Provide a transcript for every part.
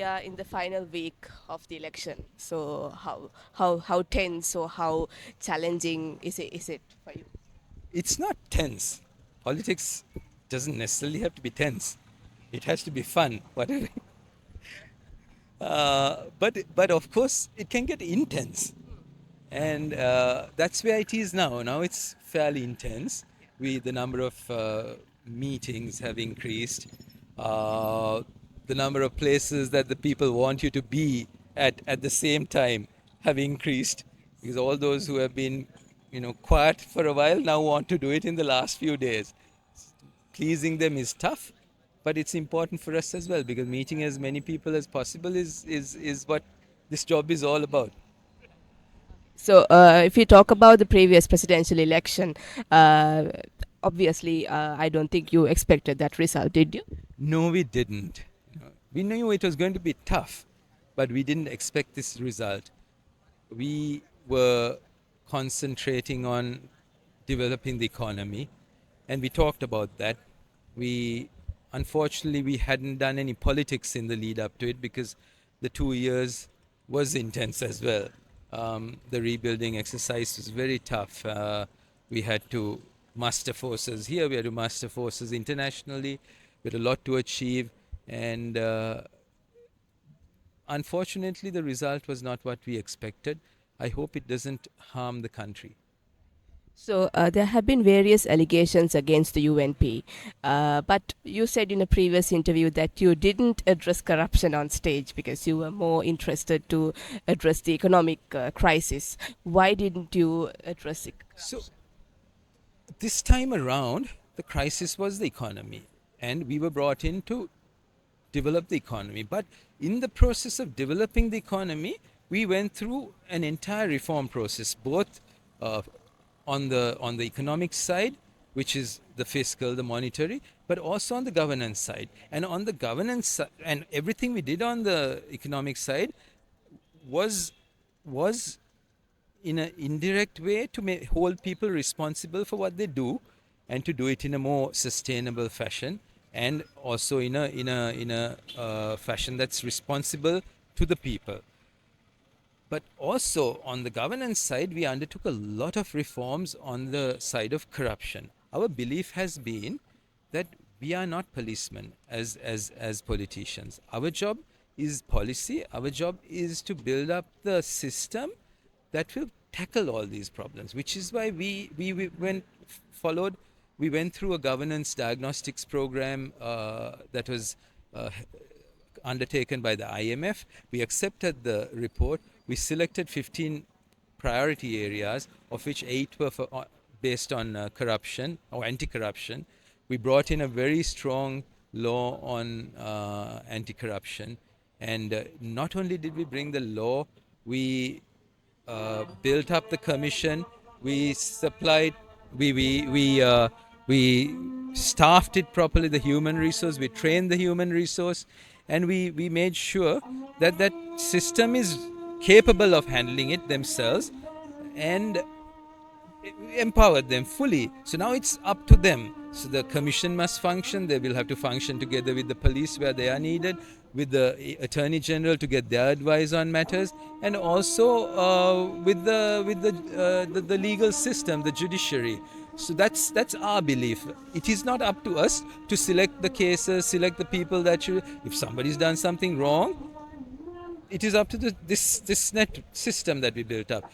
are in the final week of the election. So how tense or how challenging is it for you? It's not tense. Politics doesn't necessarily have to be tense. It has to be fun, whatever. But of course, it can get intense, and that's where it is now. Now it's fairly intense. The number of meetings have increased. Uh, the number of places that the people want you to be at the same time have increased, because all those who have been quiet for a while now want to do it in the last few days. Pleasing them is tough, but it's important for us as well, because meeting as many people as possible is what this job is all about. So if you talk about the previous presidential election, uh, obviously I don't think you expected that result, did you? No, we didn't. We knew it was going to be tough, but we didn't expect this result. We were concentrating on developing the economy, and we talked about that. We Unfortunately, we hadn't done any politics in the lead up to it, because the 2 years was intense as well. The rebuilding exercise was very tough. We had to muster forces here, we had to muster forces internationally. We had a lot to achieve, and unfortunately, the result was not what we expected. I hope it doesn't harm the country. So there have been various allegations against the UNP, but you said in a previous interview that you didn't address corruption on stage because you were more interested to address the economic crisis. Why didn't you address it? So, this time around, the crisis was the economy, and we were brought in to develop the economy. But in the process of developing the economy, we went through an entire reform process, both uh, on the economic side, which is the fiscal, the monetary, but also on the governance side. And on the governance side, and everything we did on the economic side was in an indirect way to hold people responsible for what they do, and to do it in a more sustainable fashion, and also in a fashion that's responsible to the people. But also on the governance side, we undertook a lot of reforms on the side of corruption. Our belief has been that we are not policemen as politicians. Our job is policy. Our job is to build up the system that will tackle all these problems, which is why we went through a governance diagnostics program that was uh, undertaken by the IMF. We accepted the report. We selected 15 priority areas, of which 8 were based on corruption or anti-corruption. We brought in a very strong law on anti-corruption, and not only did we bring the law, we built up the commission. We supplied, we staffed it properly, the human resource. We trained the human resource, and we made sure that that system is capable of handling it themselves, and empowered them fully. So now it's up to them. So the commission must function. They will have to function together with the police where they are needed, with the attorney general to get their advice on matters, and also with the legal system, the judiciary. So that's our belief. It is not up to us to select the cases, select the people that should. If somebody's done something wrong, it is up to this net system that we built up.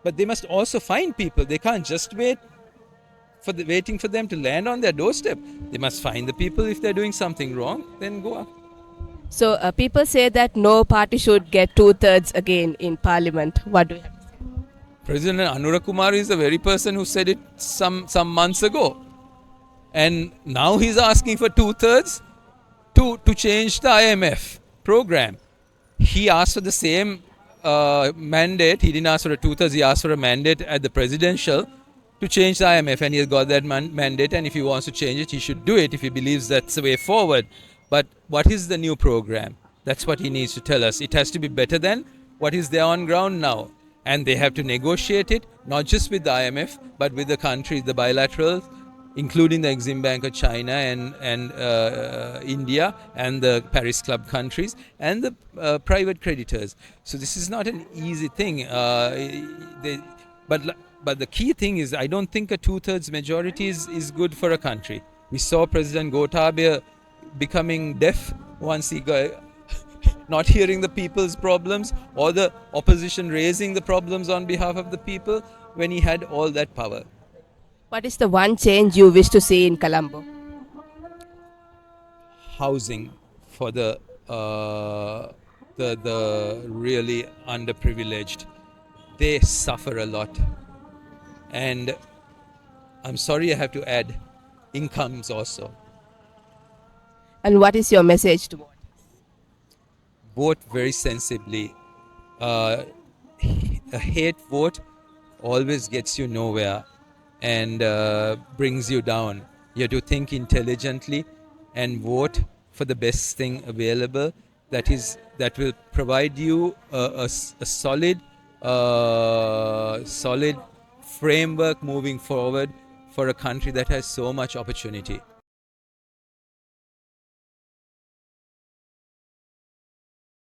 But they must also find people. They can't just waiting for them to land on their doorstep. They must find the people. If they're doing something wrong, then go up. So people say that no party should get two-thirds again in parliament. What do you have to say? President Anura Kumar is the very person who said it some months ago, and now he's asking for 2/3 to change the IMF program. He asked for the same mandate. He didn't ask for a 2/3. He asked for a mandate at the presidential to change the IMF, and he has got that mandate. And if he wants to change it, he should do it if he believes that's the way forward. But what is the new program? That's what he needs to tell us. It has to be better than what is there on ground now, and they have to negotiate it not just with the IMF but with the countries, the bilateral including the Exim Bank of China and India and the Paris Club countries and the private creditors. So this is not an easy thing. But but the key thing is, I don't think a two-thirds majority is good for a country. We saw President Gotabaya becoming deaf once he got not hearing the people's problems, or the opposition raising the problems on behalf of the people when he had all that power. What is the one change you wish to see in Colombo? Housing for the really underprivileged. They suffer a lot, and I'm sorry I have to add, incomes also. And what is your message to voters? Vote very sensibly. A hate vote always gets you nowhere and brings you down. You have to think intelligently and vote for the best thing available. That will provide you a solid solid framework moving forward for a country that has so much opportunity.